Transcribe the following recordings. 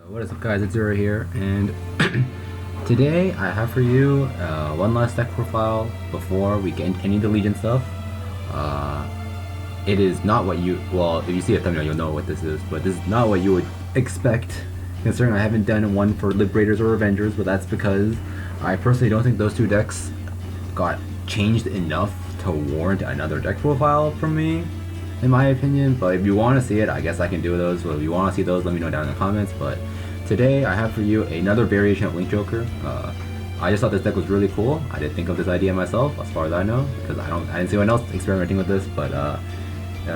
What is up guys, it's Zero here, and today I have for you one last deck profile before we get into any of the Legion stuff. It is not what you, well, if you see a thumbnail you'll know what this is, but this is not what you would expect, considering I haven't done one for Liberators or Revengers, but that's because I personally don't think those two decks got changed enough to warrant another deck profile from me, in my opinion. But if you want to see it, I guess I can do those. So if you want to see those, let me know down in the comments. But today I have for you another variation of Link Joker. I just thought this deck was really cool. I didn't think of this idea myself, as far as I know, because I didn't see anyone else experimenting with this. But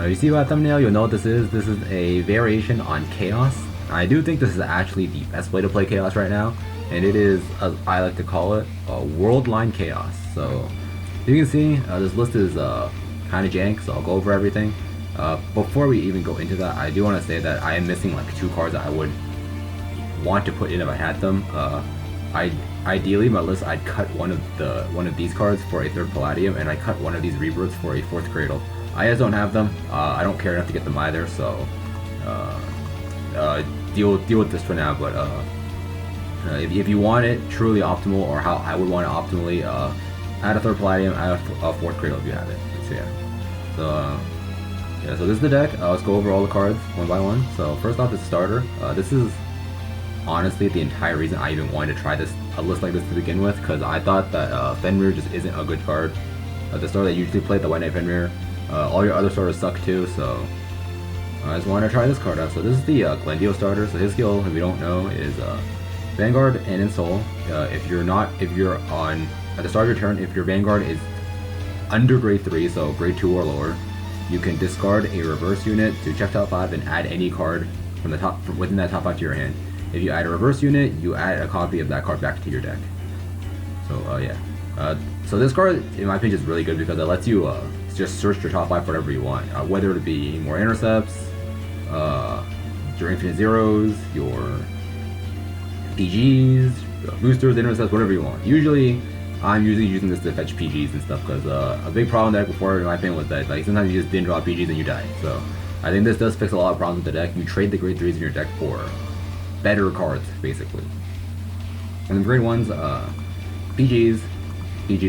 you see my thumbnail, you'll know what this is. This is a variation on Chaos. I do think this is actually the best way to play Chaos right now, and it is, as I like to call it, Worldline Chaos. So you can see this list is kind of jank, so I'll go over everything. Before we even go into that, I do want to say that I am missing like two cards that I would want to put in if I had them. Ideally, my list, I'd cut one of these cards for a third Palladium, and I cut one of these Rebirths for a fourth Cradle. I just don't have them. I don't care enough to get them either, so deal with this for now. But if you want it truly optimal, or how I would want it optimally, add a third Palladium, add a fourth Cradle if you have it. So yeah, so this is the deck. Let's go over all the cards one by one. So first off is starter. This is honestly the entire reason I even wanted to try a list like this to begin with, because I thought that Fenrir just isn't a good card. The starter that usually played the White Knight Fenrir. All your other starters suck too, so I just wanted to try this card out. So this is the Glendios starter. So his skill, if you don't know, is Vanguard and Insole. If you're on at the start of your turn, if your Vanguard is under grade 3, so grade 2 or lower, you can discard a reverse unit to check top 5 and add any card from the top within that top 5 to your hand. If you add a reverse unit, you add a copy of that card back to your deck. So yeah, so this card, in my opinion, is really good because it lets you just search your top 5 for whatever you want, whether it be more intercepts, your infinite zeros, your PGs, boosters, intercepts, whatever you want. I'm usually using this to fetch PGs and stuff, because a big problem that before, in my opinion, was that like sometimes you just didn't draw PGs and you die. So I think this does fix a lot of problems with the deck. You trade the grade 3s in your deck for better cards, basically. And the grade 1s, PGs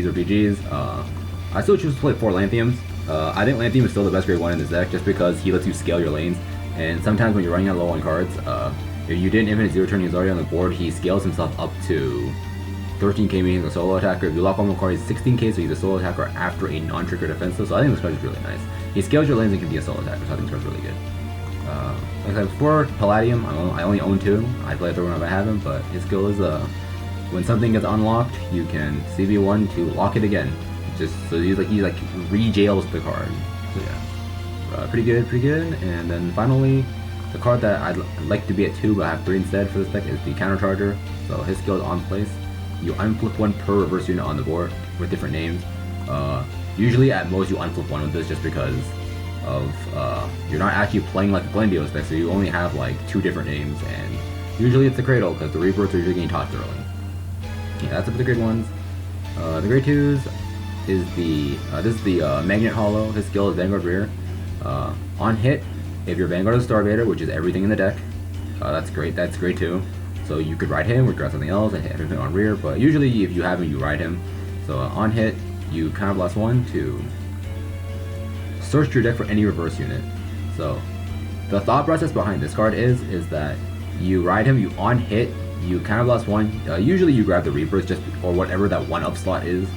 or PGs. I still choose to play 4 Lanthiums. I think Lanthium is still the best grade 1 in this deck, just because he lets you scale your lanes. And sometimes when you're running out low on cards, if you did infinite zero turn, he's already on the board, he scales himself up to 13k, meaning he's a solo attacker. If you lock on one card, he's 16k, so he's a solo attacker after a non-trigger defensive. So I think this card is really nice. He scales your lanes and can be a solo attacker, so I think this card's really good. Like I said before, Palladium, I only own 2. I play a third one if I have him, but his skill is when something gets unlocked, you can CB1 to lock it again. Just so he re-jails the card. So yeah, pretty good. And then finally, the card that I'd like to be at 2 but I have 3 instead for this deck is the Countercharger. So his skill is on place. You unflip 1 per reverse unit on the board with different names. Usually at most you unflip 1 with this, just because of you're not actually playing like a Glendios deck, so you only have like 2 different names, and usually it's the Cradle because the Rebirths are usually getting tossed early. Yeah, that's it for the grade 1s. The grade 2s is this is the Magnet Hollow. His skill is Vanguard Rear. On hit, if your Vanguard is Starvader, which is everything in the deck, that's great. That's grade 2. So you could ride him or grab something else and hit everything on rear, but usually if you have him, you ride him. So on hit, you Counterblast 1 to search your deck for any reverse unit. So the thought process behind this card is that you ride him, you on hit, you Counterblast 1, usually you grab the Rebirth or whatever that 1-up slot is,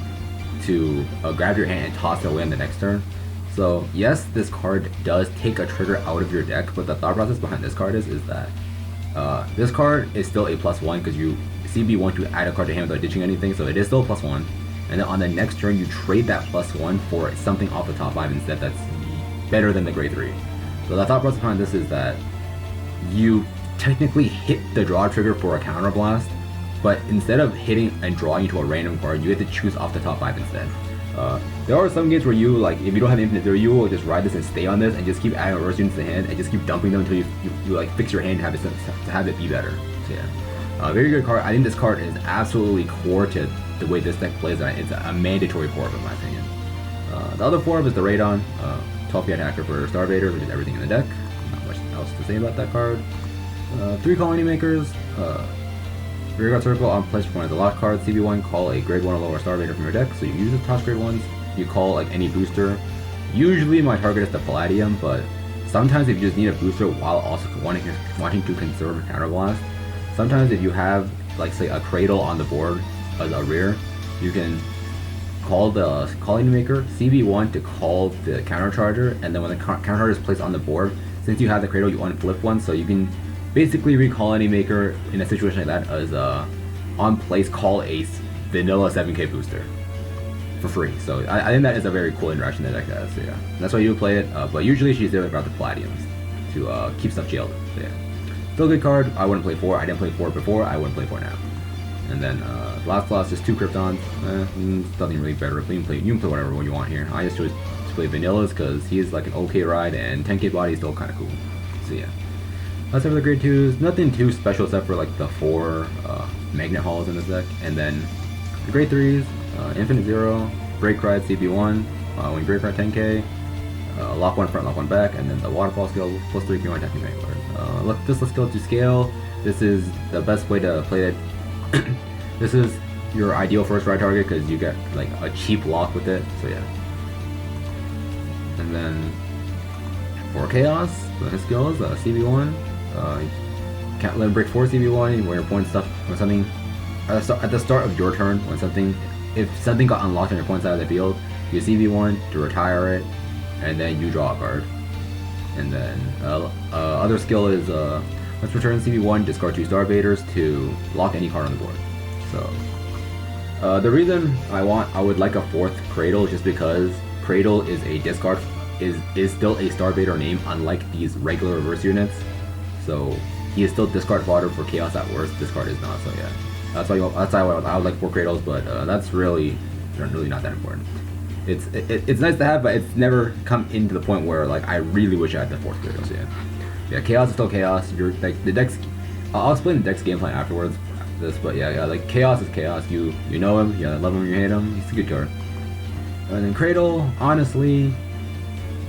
to grab your hand and toss it away on the next turn. So yes, this card does take a trigger out of your deck, but the thought process behind this card is that this card is still a +1 because you CB1 to add a card to hand without ditching anything, so it is still a +1. And then on the next turn, you trade that +1 for something off the top 5 instead that's better than the grade 3. So the thought process behind this is that you technically hit the draw trigger for a Counterblast, but instead of hitting and drawing into a random card, you have to choose off the top 5 instead. There are some games where you, like, if you don't have infinite zero, you will just ride this and stay on this and just keep adding reverse units to hand and just keep dumping them until you like fix your hand to have it be better. So yeah, very good card. I think this card is absolutely core to the way this deck plays. It's a mandatory core in my opinion. The other form is the Radon, 12k attacker for Starvader, which is everything in the deck. Not much else to say about that card. 3 colony makers. Vanguard Circle on place point as a lock card. CB1, call a grade 1 or lower Starvader from your deck. So you use the toss grade 1s. You call like any booster. Usually my target is the Palladium, but sometimes if you just need a booster while also wanting to conserve Counterblast, sometimes if you have like say a Cradle on the board as a rear, you can call the Colony Maker, CB1 to call the Counter Charger, and then when the Counter Charger is placed on the board, since you have the Cradle, you unflip one, so you can basically read Colony Maker in a situation like that as on place call a vanilla 7k booster for free. So I think that is a very cool interaction that deck has. So yeah, that's why you would play it. But usually she's there about the Palladiums to keep stuff jailed. So yeah, still a good card. I wouldn't play 4. I didn't play 4 before. I wouldn't play 4 now. And then last class, just 2 Kryptons. Nothing really better. You can play whatever one you want here. I just chose to play Vanillas because he's like an okay ride and 10k body is still kind of cool. So yeah. That's it for the grade 2s. Nothing too special except for like the 4 Magnet Halls in this deck. And then the grade 3s, Infinite Zero, Break Ride CB1, when you Break Ride 10k, lock 1 front, lock 1 back, and then the Waterfall skill, plus 3 if you want attacking Vanguard. Let's go to scale. This is the best way to play it. This is your ideal first ride target because you get like a cheap lock with it, so yeah. And then for Chaos, his skills, CB1, can't let him break 4 CB1 when your point stuff when something at the start of your turn if something got unlocked on your point side of the field, you CB1 to retire it, and then you draw a card. And then other skill is let's return CB1, discard 2 Starvaders to lock any card on the board. So the reason I would like a 4th Cradle is just because Cradle is a discard is still a Starvader name, unlike these regular reverse units. So he is still discard fodder for Chaos at worst. Discard is not. So yeah, that's why I would like 4 Cradles, but that's really not that important. It's nice to have, but it's never come into the point where like I really wish I had the 4th Cradle. So yeah, Chaos is still Chaos. You're like the deck's. I'll explain the deck's game plan afterwards. But yeah, like Chaos is Chaos. You know him, you love him, you hate him. He's a good card. And then Cradle, honestly,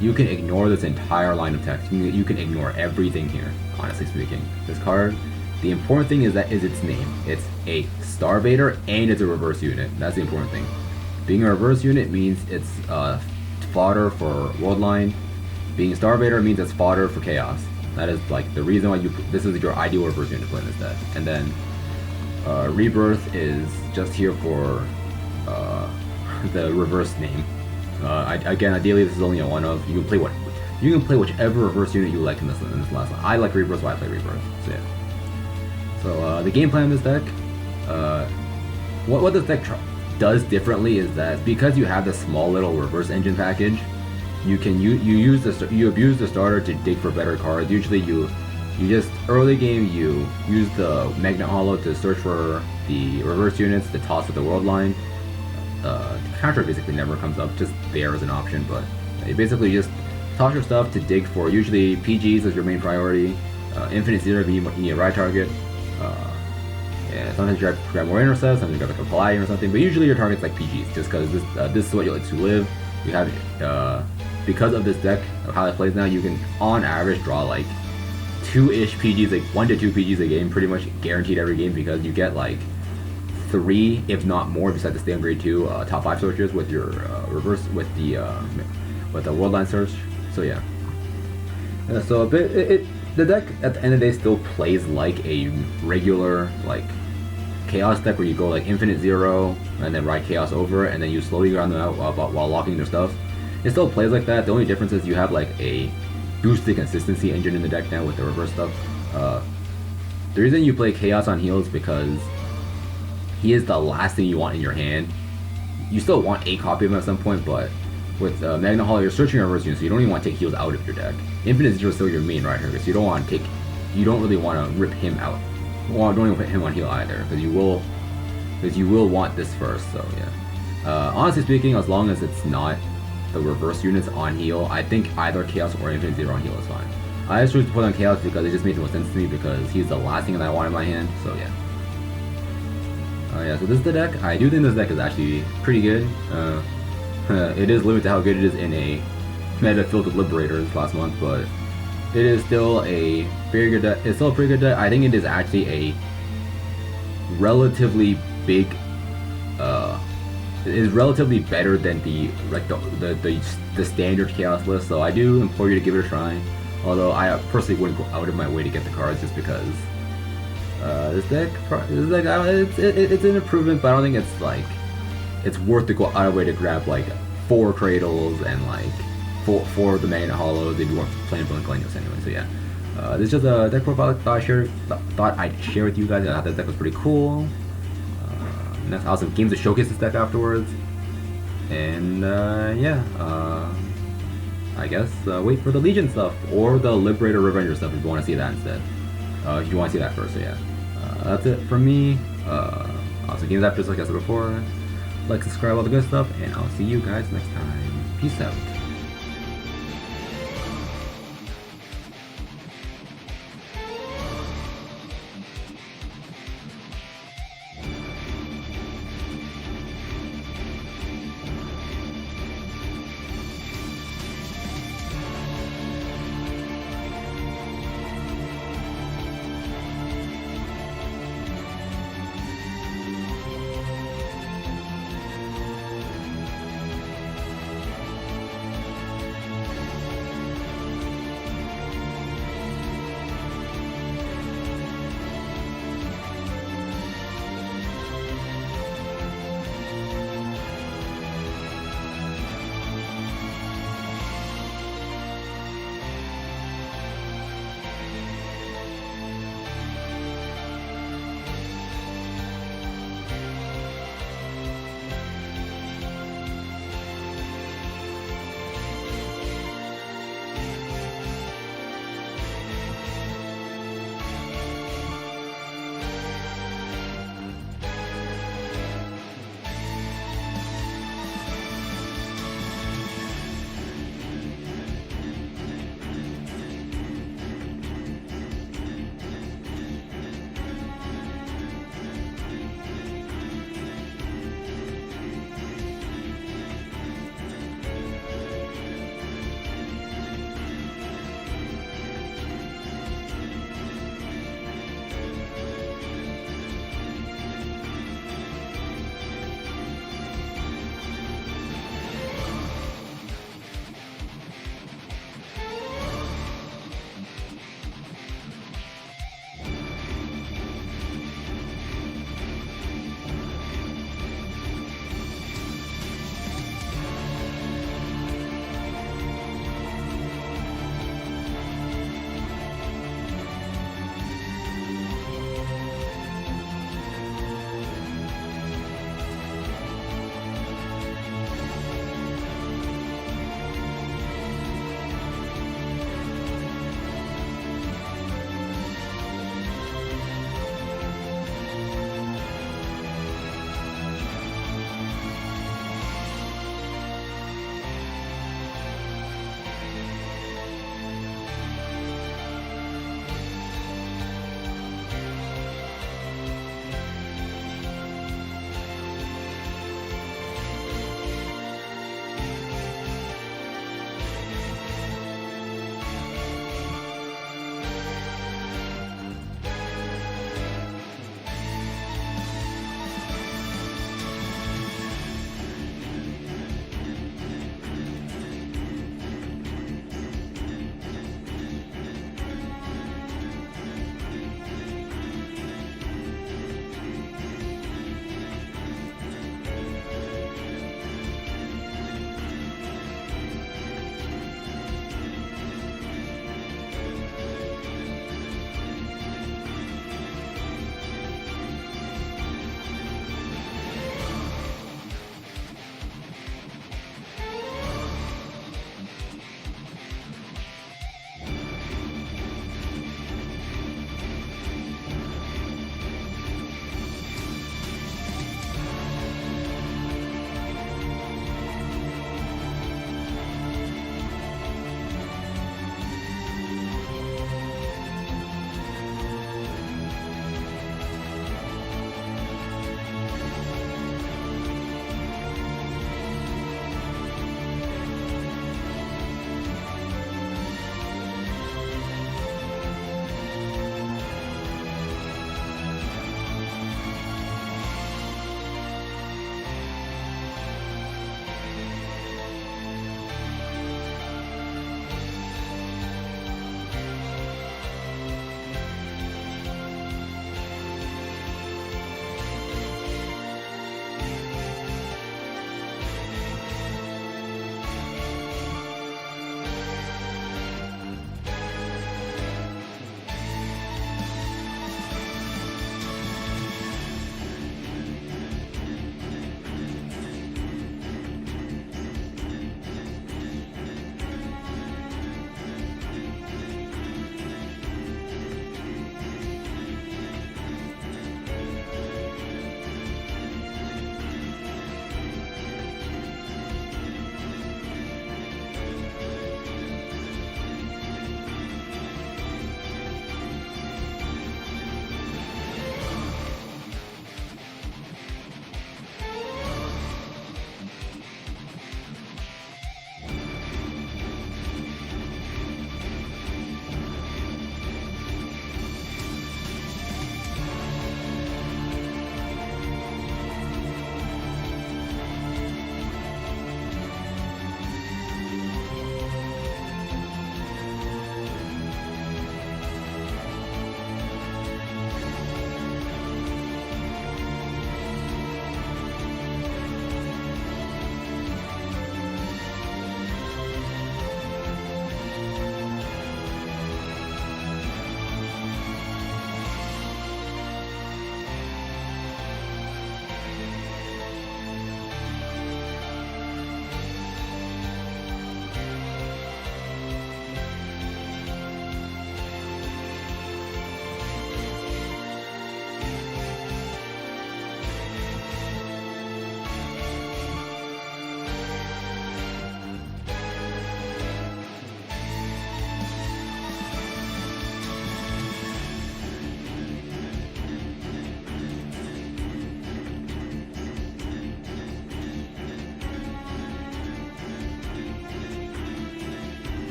you can ignore this entire line of text. You can ignore everything here, honestly speaking. This card, the important thing is its name. It's a Starvader and it's a reverse unit. That's the important thing. Being a reverse unit means it's fodder for Worldline. Being a Starvader means it's fodder for Chaos. That is like the reason why this is your ideal reverse unit to play in this deck. And then Rebirth is just here for the reverse name. Again, ideally this is only a 1 of. You can play whichever reverse unit you like in this last line. I like Rebirth, so I play Rebirth. So yeah. So the game plan of this deck, what this deck does differently is that because you have this small little reverse engine package, you abuse the starter to dig for better cards. Usually you just early game you use the Magnet Hollow to search for the reverse units to toss with the Worldline. Counter basically never comes up, just there as an option, but you basically just toss your stuff to dig for usually PGs as your main priority, Infinite Zero if you need a ride target, and sometimes you grab more intercepts, sometimes you grab like a Palladium or something, but usually your target's like PGs, just because this is what you like to live. You have because of this deck of how it plays now, you can on average draw like 2-ish PGs, like 1 to 2 PGs a game, pretty much guaranteed every game, because you get like 3, if not more, besides the stay on grade 2 top 5 searches with your reverse with the Worldline search. So yeah, so the deck at the end of the day still plays like a regular like Chaos deck where you go like Infinite Zero and then ride Chaos over and then you slowly ground them out while locking their stuff. It still plays like that. The only difference is you have like a boosted consistency engine in the deck now with the reverse stuff. The reason you play Chaos on heels because he is the last thing you want in your hand. You still want a copy of him at some point, but with Magnet Hollow, you're searching reverse units, so you don't even want to take heals out of your deck. Infinite Zero is still your main right here, so you don't really want to rip him out. Don't even put him on heal either, because you will want this first. So yeah. Honestly speaking, as long as it's not the reverse units on heal, I think either Chaos or Infinite Zero on heal is fine. I just chose to put on Chaos because it just made the most sense to me because he's the last thing that I want in my hand. So yeah. Yeah, so this is the deck. I do think this deck is actually pretty good. It is limited to how good it is in a meta filled with Liberators last month, but it is still a very good deck. It's still a pretty good deck. I think it is actually a relatively big. It is relatively better than the standard chaos list. So I do implore you to give it a try. Although I personally wouldn't go out of my way to get the cards just because this deck it's an improvement, but I don't think it's like it's worth to go out of the way to grab like 4 Cradles and like 4 of the Magnet Hollows if you weren't playing Glendios anyway. So yeah, this is just a deck profile thought I'd share with you guys. I thought this deck was pretty cool. And that's awesome games to showcase this deck afterwards. And yeah, I guess wait for the Legion stuff or the Liberator Revenger stuff if you want to see that instead. If you want to see that first, so yeah. That's it from me. Awesome games after, like I said before. Like, subscribe, all the good stuff, and I'll see you guys next time. Peace out.